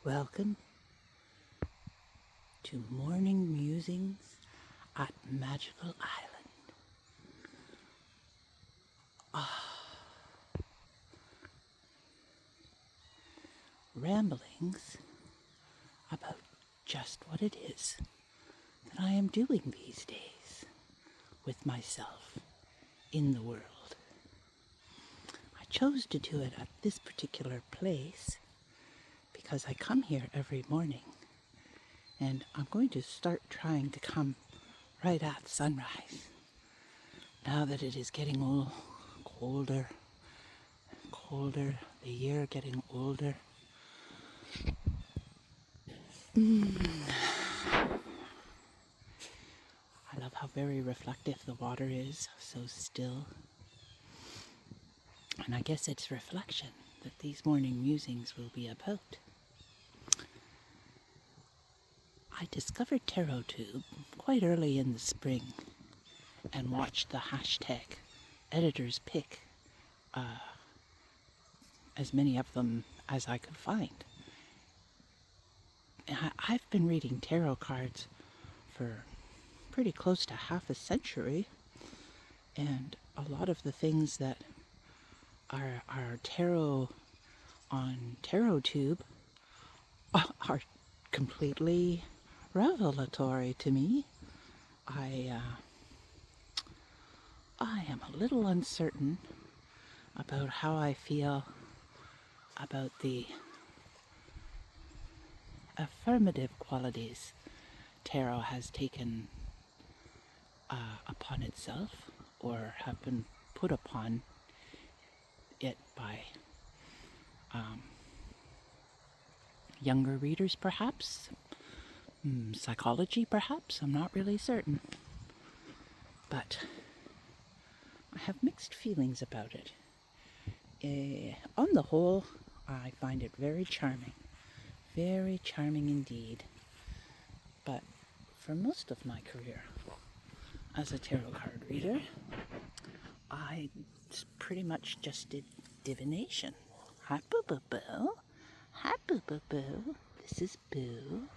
Welcome to Morning Musings at Magical Island. Ramblings about just what it is that I am doing these days with myself in the world. I chose to do it at this particular place because I come here every morning, and I'm going to start trying to come right at sunrise. Now that it is getting colder, the year getting older. I love how very reflective the water is, so still. And I guess it's reflection that these morning musings will be about. I discovered TarotTube quite early in the spring and watched the hashtag editors pick as many of them as I could find. I've been reading tarot cards for pretty close to half a century, and a lot of the things that are tarot on TarotTube are completely revelatory to me. I am a little uncertain about how I feel about the affirmative qualities tarot has taken upon itself, or have been put upon it by younger readers, perhaps. Psychology, perhaps. I'm not really certain. But I have mixed feelings about it. On the whole, I find it very charming. Very charming indeed. But for most of my career as a tarot card reader, I pretty much just did divination. Hi, Boo-Boo-Boo. Hi, Boo-Boo-Boo. This is Boo.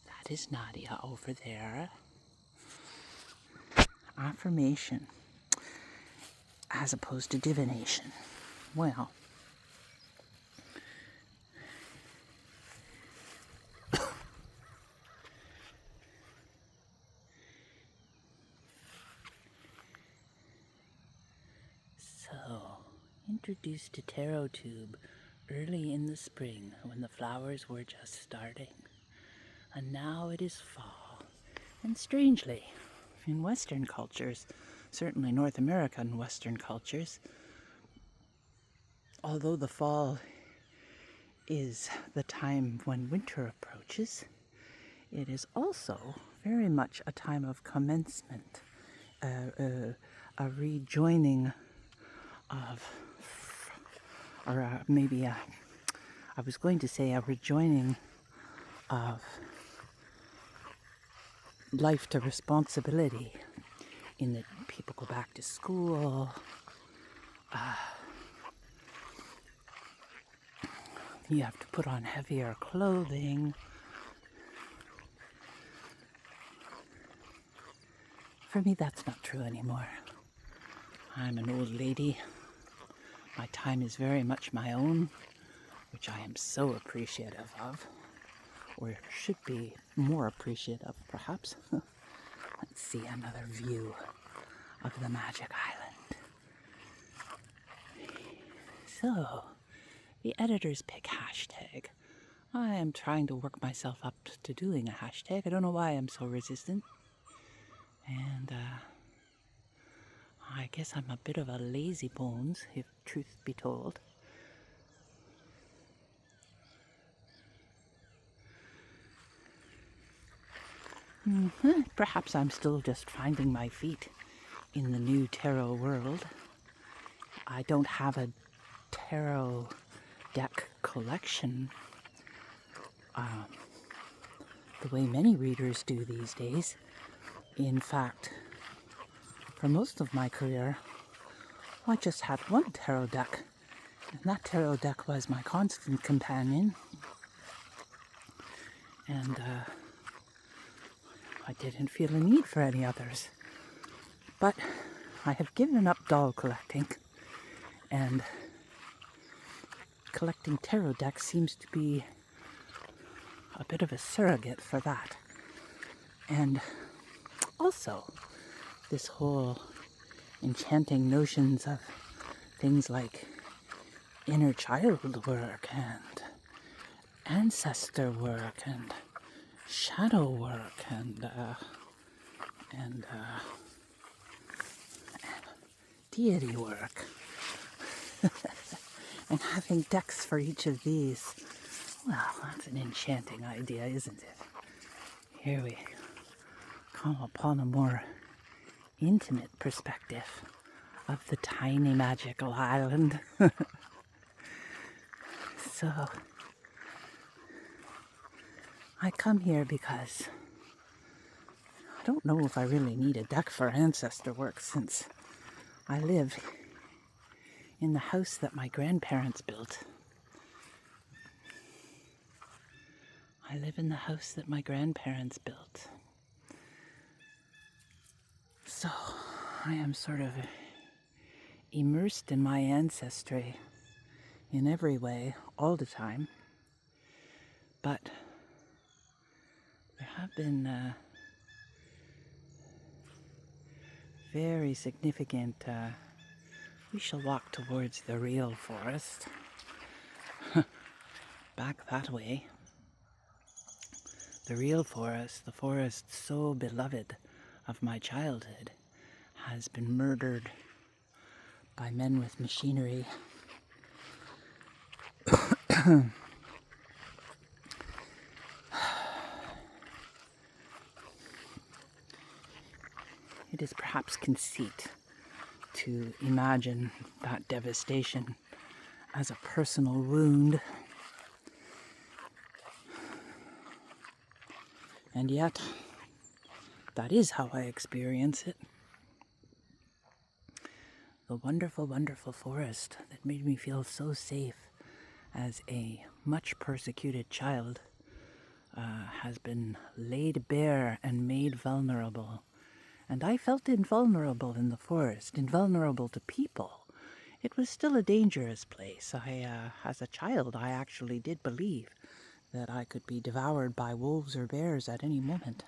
That is Nadia over there. Affirmation as opposed to divination. Well, so, introduced to TarotTube early in the spring when the flowers were just starting. And now it is fall. And strangely, in Western cultures, certainly North American Western cultures, although the fall is the time when winter approaches, it is also very much a time of commencement, a rejoining of, or maybe I was going to say a rejoining of life to responsibility, in that people go back to school, you have to put on heavier clothing. For me, that's not true anymore. I'm an old lady. My time is very much my own, which I am so appreciative of, or should be more appreciative, perhaps. Let's see another view of the Magic Island. So, the editor's pick hashtag. I am trying to work myself up to doing a hashtag. I don't know why I'm so resistant. And I guess I'm a bit of a lazy bones, if truth be told. Perhaps I'm still just finding my feet in the new tarot world. I don't have a tarot deck collection the way many readers do these days. In fact, for most of my career, I just had one tarot deck, And that tarot deck was my constant companion. And I didn't feel a need for any others. But I have given up doll collecting, and collecting tarot decks seems to be a bit of a surrogate for that. And also, this whole enchanting notions of things like inner child work and ancestor work and shadow work and deity work and having decks for each of these. Well, that's an enchanting idea, isn't it? Here we come upon a more intimate perspective of the tiny magical island. So, I come here because I don't know if I really need a deck for ancestor work, since I live in the house that my grandparents built. I live in the house that my grandparents built. So, I am sort of immersed in my ancestry in every way, all the time. But there have been very significant, we shall walk towards the real forest. Back that way. The real forest, the forest so beloved of my childhood, has been murdered by men with machinery. It is perhaps conceit to imagine that devastation as a personal wound. And yet, that is how I experience it. The wonderful, wonderful forest that made me feel so safe as a much persecuted child has been laid bare and made vulnerable. And I felt invulnerable in the forest, invulnerable to people. It was still a dangerous place. As a child, I actually did believe that I could be devoured by wolves or bears at any moment.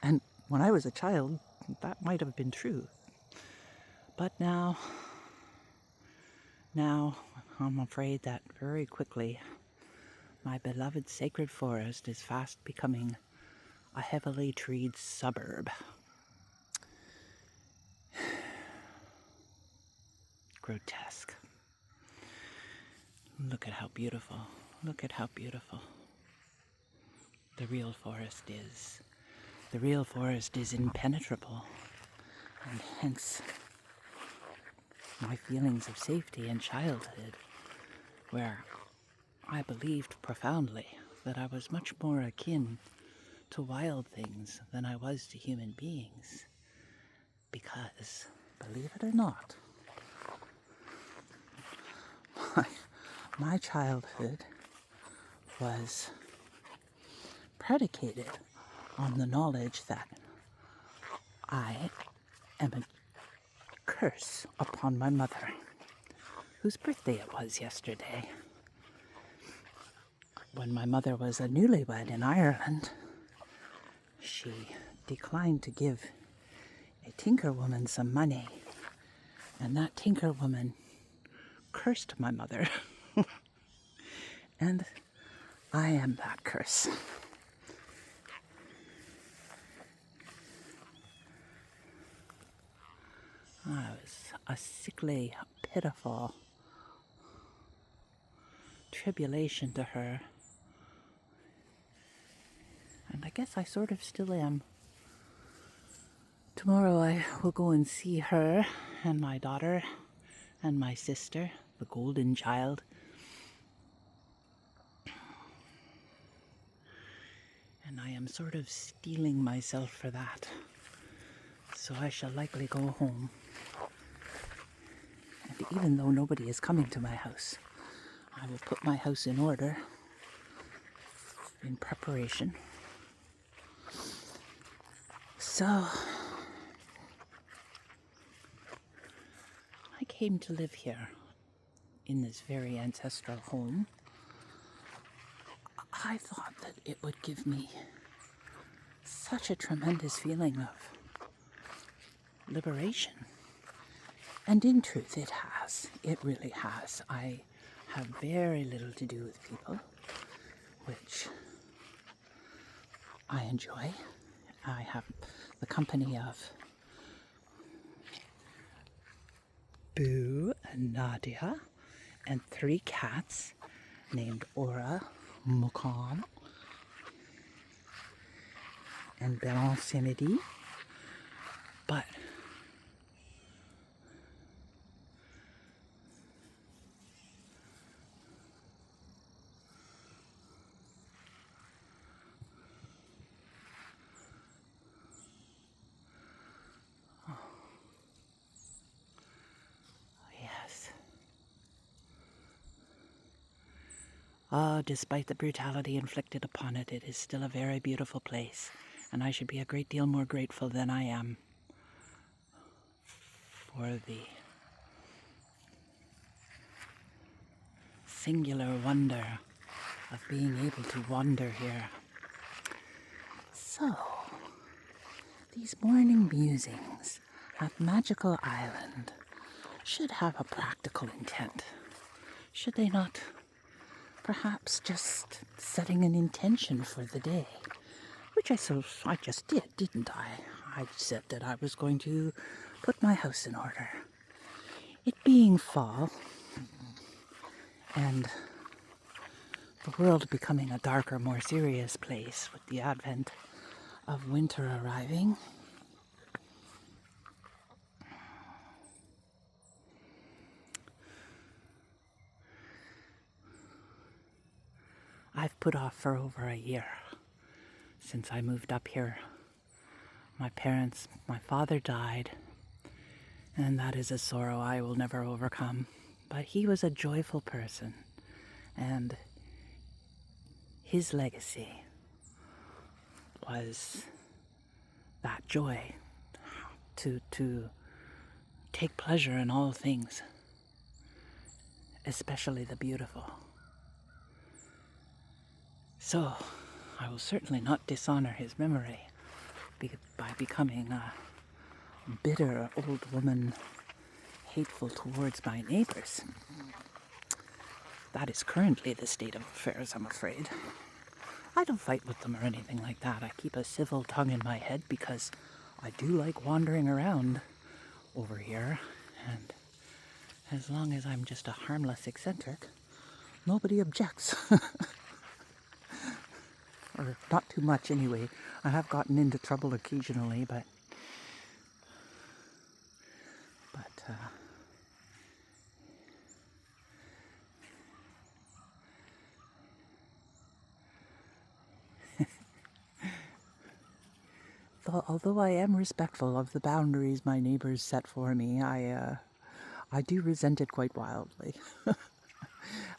And when I was a child, that might have been true. But now, I'm afraid that very quickly, my beloved sacred forest is fast becoming a heavily treed suburb. Grotesque. Look at how beautiful. Look at how beautiful the real forest is. The real forest is impenetrable, and hence my feelings of safety in childhood, where I believed profoundly that I was much more akin to wild things than I was to human beings. Because, believe it or not, my childhood was predicated on the knowledge that I am a curse upon my mother, whose birthday it was yesterday. When my mother was a newlywed in Ireland, she declined to give a tinkerwoman some money, and that tinkerwoman cursed my mother. And I am that curse. I was a sickly, pitiful tribulation to her. And I guess I sort of still am. Tomorrow I will go and see her and my daughter and my sister, the golden child. And I am sort of steeling myself for that. So I shall likely go home and even though nobody is coming to my house, I will put my house in order in preparation. So, I came to live here in this very ancestral home. I thought that it would give me such a tremendous feeling of liberation. And in truth, it has. It really has. I have very little to do with people, which I enjoy. I have the company of Boo and Nadia and 3 cats named Aura, Mokan, and Blanc-Samedi. But yes. Despite the brutality inflicted upon it, it is still a very beautiful place, and I should be a great deal more grateful than I am for the singular wonder of being able to wander here. So, these morning musings at Magical Island should have a practical intent. Should they not? Perhaps just setting an intention for the day, which I just did, didn't I? I said that I was going to put my house in order. It being fall, and the world becoming a darker, more serious place with the advent of winter arriving, I've put off for over a year since I moved up here. My father died, and that is a sorrow I will never overcome. But he was a joyful person, and his legacy was that joy, to take pleasure in all things, especially the beautiful. So, I will certainly not dishonor his memory by becoming a bitter old woman, hateful towards my neighbors. That is currently the state of affairs, I'm afraid. I don't fight with them or anything like that. I keep a civil tongue in my head because I do like wandering around over here, and as long as I'm just a harmless eccentric, nobody objects. Or not too much anyway. I have gotten into trouble occasionally, but although I am respectful of the boundaries my neighbors set for me, I do resent it quite wildly.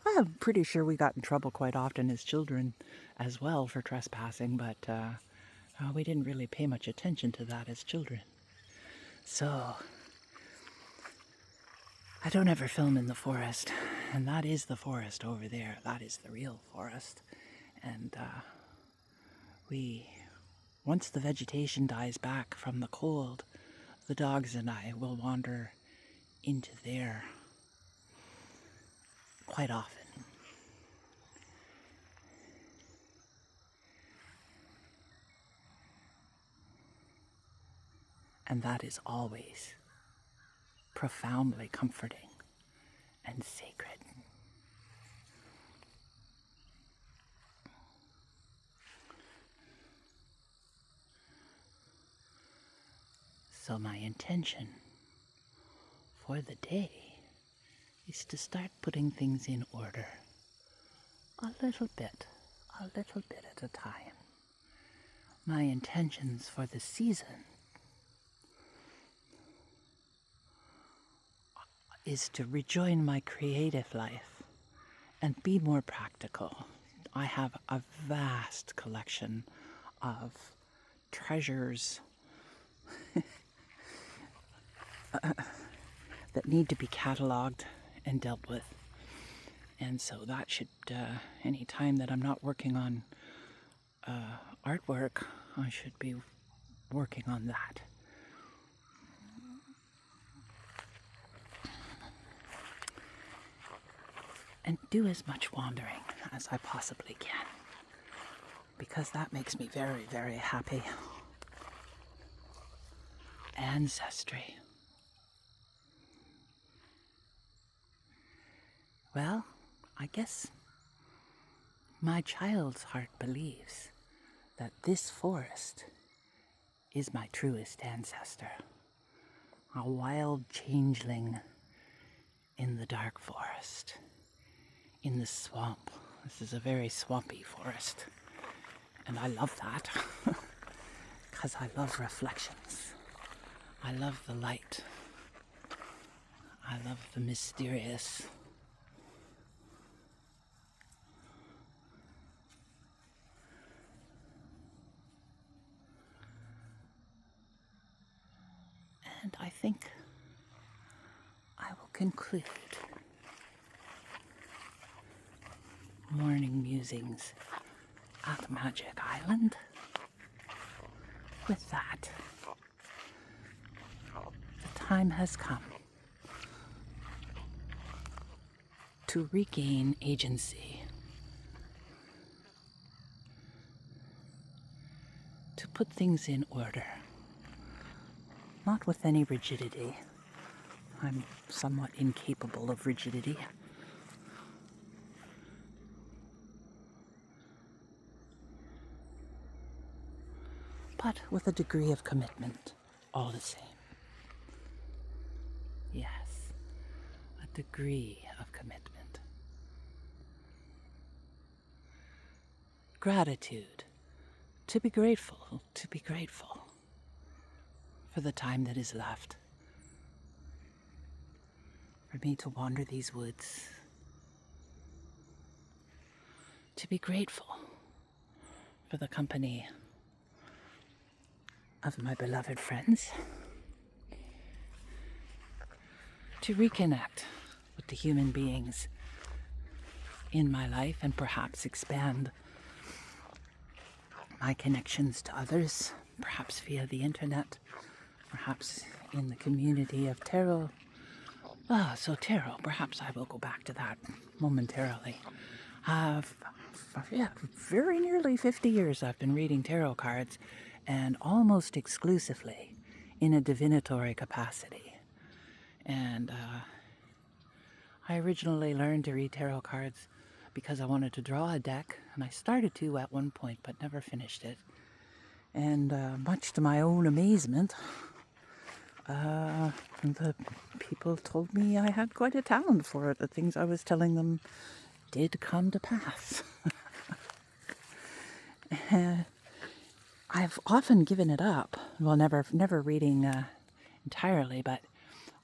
I'm pretty sure we got in trouble quite often as children as well for trespassing, but we didn't really pay much attention to that as children. So, I don't ever film in the forest, and that is the forest over there. That is the real forest. And once the vegetation dies back from the cold, the dogs and I will wander into there quite often. And that is always profoundly comforting and sacred. So my intention for the day is to start putting things in order, a little bit at a time. My intentions for the season is to rejoin my creative life and be more practical. I have a vast collection of treasures that need to be cataloged and dealt with. And so that should, any time that I'm not working on artwork, I should be working on that. And do as much wandering as I possibly can, because that makes me very, very happy. Ancestry. Well, I guess my child's heart believes that this forest is my truest ancestor, a wild changeling in the dark forest, in the swamp. This is a very swampy forest, and I love that because I love reflections. I love the light. I love the mysterious. And I think I will conclude morning musings at Magic Island with that. The time has come to regain agency, to put things in order, not with any rigidity. I'm somewhat incapable of rigidity. But with a degree of commitment, all the same. Yes, a degree of commitment. Gratitude. To be grateful for the time that is left. For me to wander these woods. To be grateful for the company of my beloved friends. To reconnect with the human beings in my life and perhaps expand my connections to others, perhaps via the internet, perhaps in the community of tarot. So tarot, perhaps I will go back to that momentarily. Very nearly 50 years I've been reading tarot cards, and almost exclusively in a divinatory capacity. And I originally learned to read tarot cards because I wanted to draw a deck, and I started to at one point, but never finished it. And much to my own amazement, the people told me I had quite a talent for it. The things I was telling them did come to pass. I've often given it up. Well, never reading entirely, but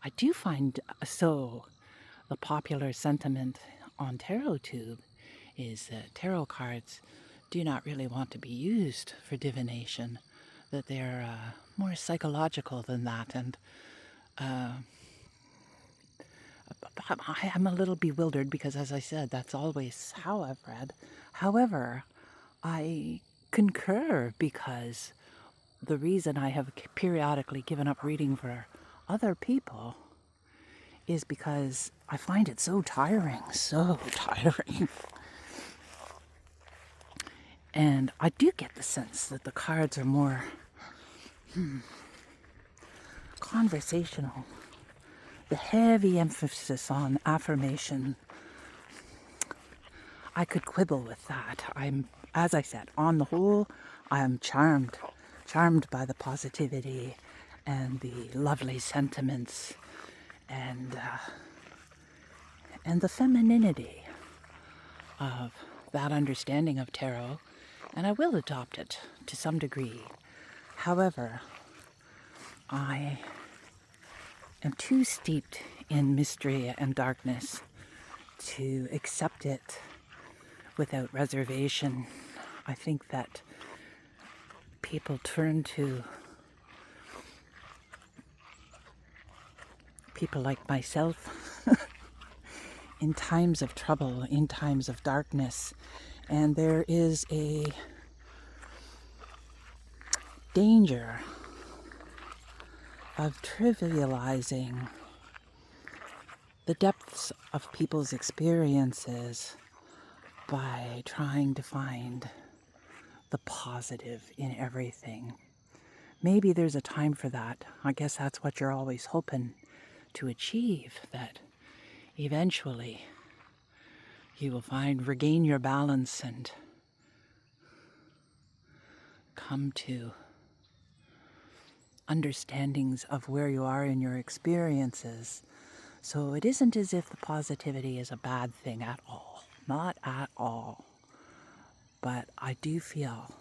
I do find the popular sentiment on TarotTube is that tarot cards do not really want to be used for divination, that they're more psychological than that, and I am a little bewildered because, as I said, that's always how I've read. However, I concur, because the reason I have periodically given up reading for other people is because I find it so tiring. And I do get the sense that the cards are more conversational. The heavy emphasis on affirmation, I could quibble with that. As I said, on the whole, I am charmed by the positivity and the lovely sentiments and the femininity of that understanding of tarot, and I will adopt it to some degree. However, I am too steeped in mystery and darkness, to accept it without reservation. I think that people turn to people like myself in times of trouble, in times of darkness, and there is a danger of trivializing the depths of people's experiences by trying to find the positive in everything. Maybe there's a time for that. I guess that's what you're always hoping to achieve, that eventually you will regain your balance and come to understandings of where you are in your experiences. So it isn't as if the positivity is a bad thing at all. Not at all. But I do feel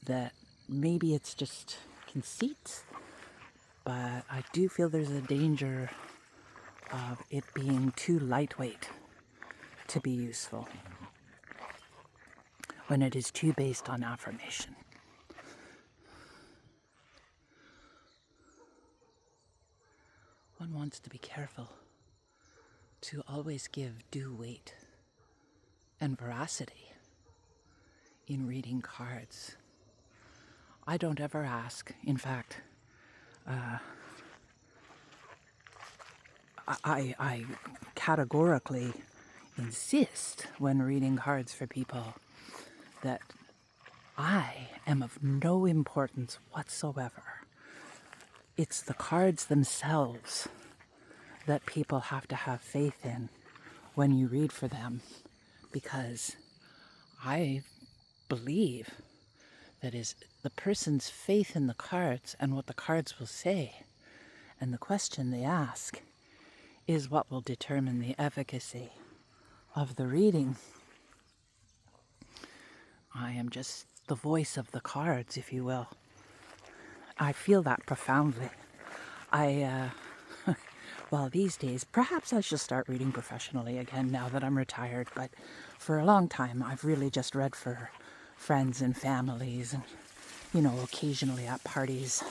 that maybe it's just conceit, but I do feel there's a danger of it being too lightweight to be useful when it is too based on affirmation. One wants to be careful to always give due weight and veracity in reading cards. I don't ever ask. In fact, I categorically insist when reading cards for people that I am of no importance whatsoever. It's the cards themselves that people have to have faith in when you read for them, because I believe that is the person's faith in the cards and what the cards will say and the question they ask is what will determine the efficacy of the reading. I am just the voice of the cards, if you will. I feel that profoundly. Well, these days, perhaps I should start reading professionally again now that I'm retired, but for a long time I've really just read for friends and families and, occasionally at parties.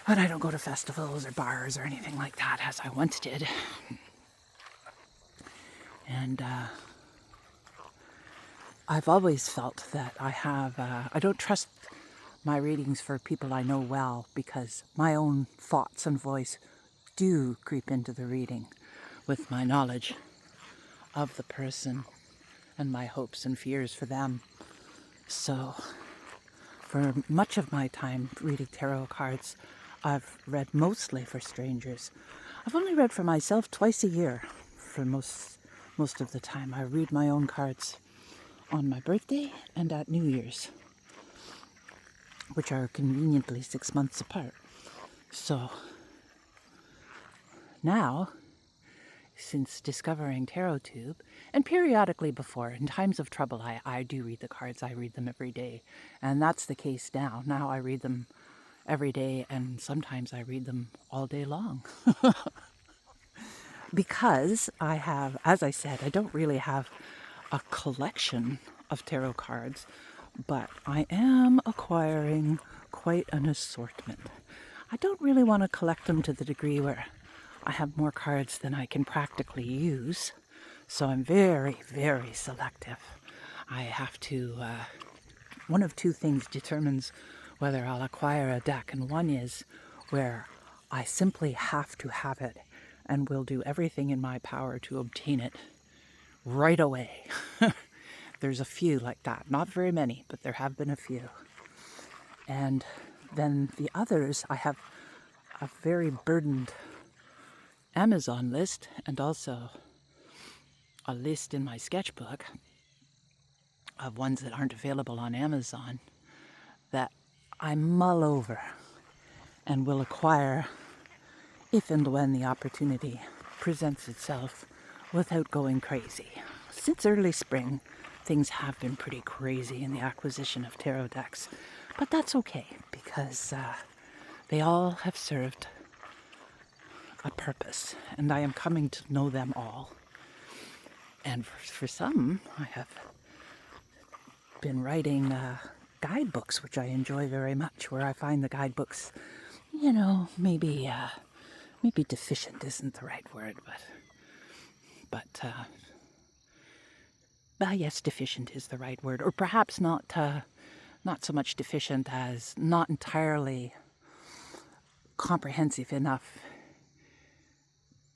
But I don't go to festivals or bars or anything like that as I once did. And I've always felt that I don't trust my readings for people I know well, because my own thoughts and voice do creep into the reading with my knowledge of the person and my hopes and fears for them. So for much of my time reading tarot cards, I've read mostly for strangers. I've only read for myself twice a year for most of the time. I read my own cards on my birthday and at New Year's, which are conveniently 6 months apart. So now, since discovering TarotTube, and periodically before, in times of trouble, I do read the cards. I read them every day. And that's the case now. Now I read them every day, and sometimes I read them all day long. Because I have, as I said, I don't really have a collection of tarot cards, but I am acquiring quite an assortment. I don't really want to collect them to the degree where I have more cards than I can practically use, so I'm very, very selective. I have to, one of two things determines whether I'll acquire a deck, and one is where I simply have to have it and will do everything in my power to obtain it right away. There's a few like that. Not very many, but there have been a few. And then the others, I have a very burdened Amazon list and also a list in my sketchbook of ones that aren't available on Amazon that I mull over and will acquire if and when the opportunity presents itself without going crazy. Since early spring, things have been pretty crazy in the acquisition of tarot decks, but that's okay because they all have served a purpose, and I am coming to know them all. And for some, I have been writing guidebooks, which I enjoy very much, where I find the guidebooks, maybe deficient isn't the right word, but yes, deficient is the right word, or perhaps not so much deficient as not entirely comprehensive enough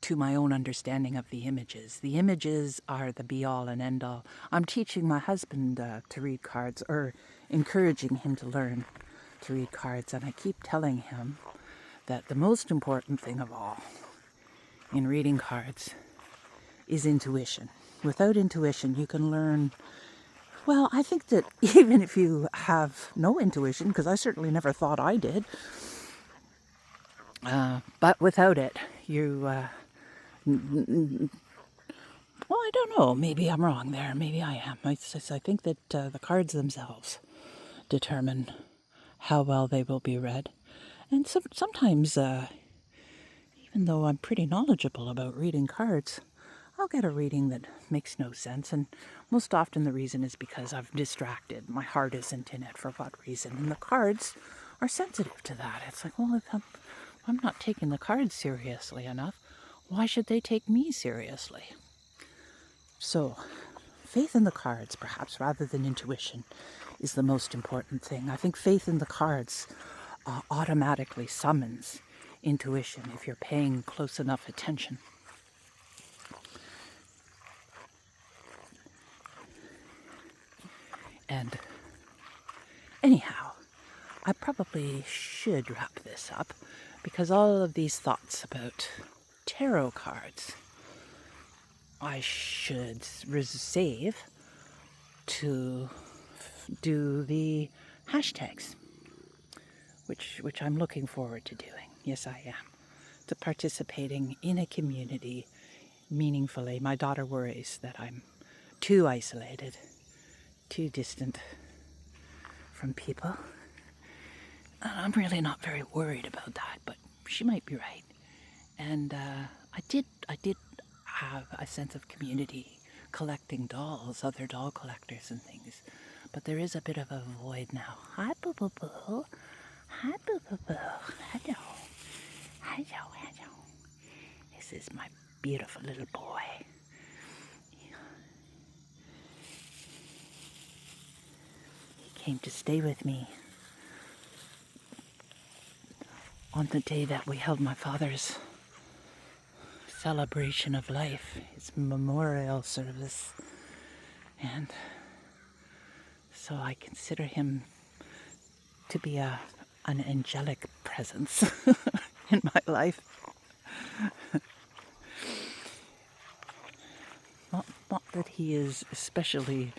to my own understanding of the images. The images are the be-all and end-all. I'm teaching my husband to read cards, or encouraging him to learn to read cards, and I keep telling him that the most important thing of all in reading cards is intuition. Without intuition, you can learn... Well, I think that even if you have no intuition, because I certainly never thought I did, but without it, well, I don't know. Maybe I'm wrong there. Maybe I am. I think that the cards themselves determine how well they will be read. And sometimes, even though I'm pretty knowledgeable about reading cards, I'll get a reading that makes no sense. And most often the reason is because I've distracted. My heart isn't in it for what reason. And the cards are sensitive to that. It's like, well, if I'm not taking the cards seriously enough, why should they take me seriously? So, faith in the cards, perhaps, rather than intuition, is the most important thing. I think faith in the cards automatically summons intuition if you're paying close enough attention. And anyhow, I probably should wrap this up, because all of these thoughts about tarot cards I should save to do the hashtags, which I'm looking forward to doing. Yes, I am. To participating in a community meaningfully. My daughter worries that I'm too isolated, too distant from people. I'm really not very worried about that, but she might be right. And I did have a sense of community collecting dolls, other doll collectors and things. But there is a bit of a void now. Hi, Boo Boo Boo. Hi, Boo Boo Boo. Hello. Hello, hello. This is my beautiful little boy. He came to stay with me on the day that we held my father's celebration of life, his memorial service. And so I consider him to be an angelic presence in my life. Not that he is especially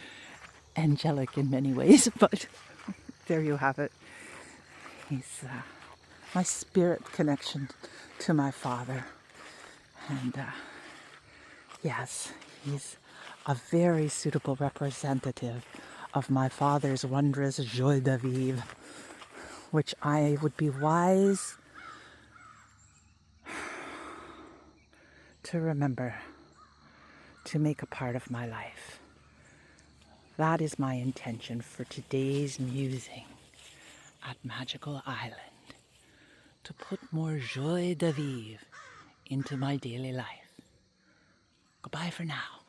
angelic in many ways, but there you have it. He's my spirit connection to my father. And yes, he's a very suitable representative of my father's wondrous joie de vivre, which I would be wise to remember to make a part of my life. That is my intention for today's musing at Magical Island, to put more joie de vivre into my daily life. Goodbye for now.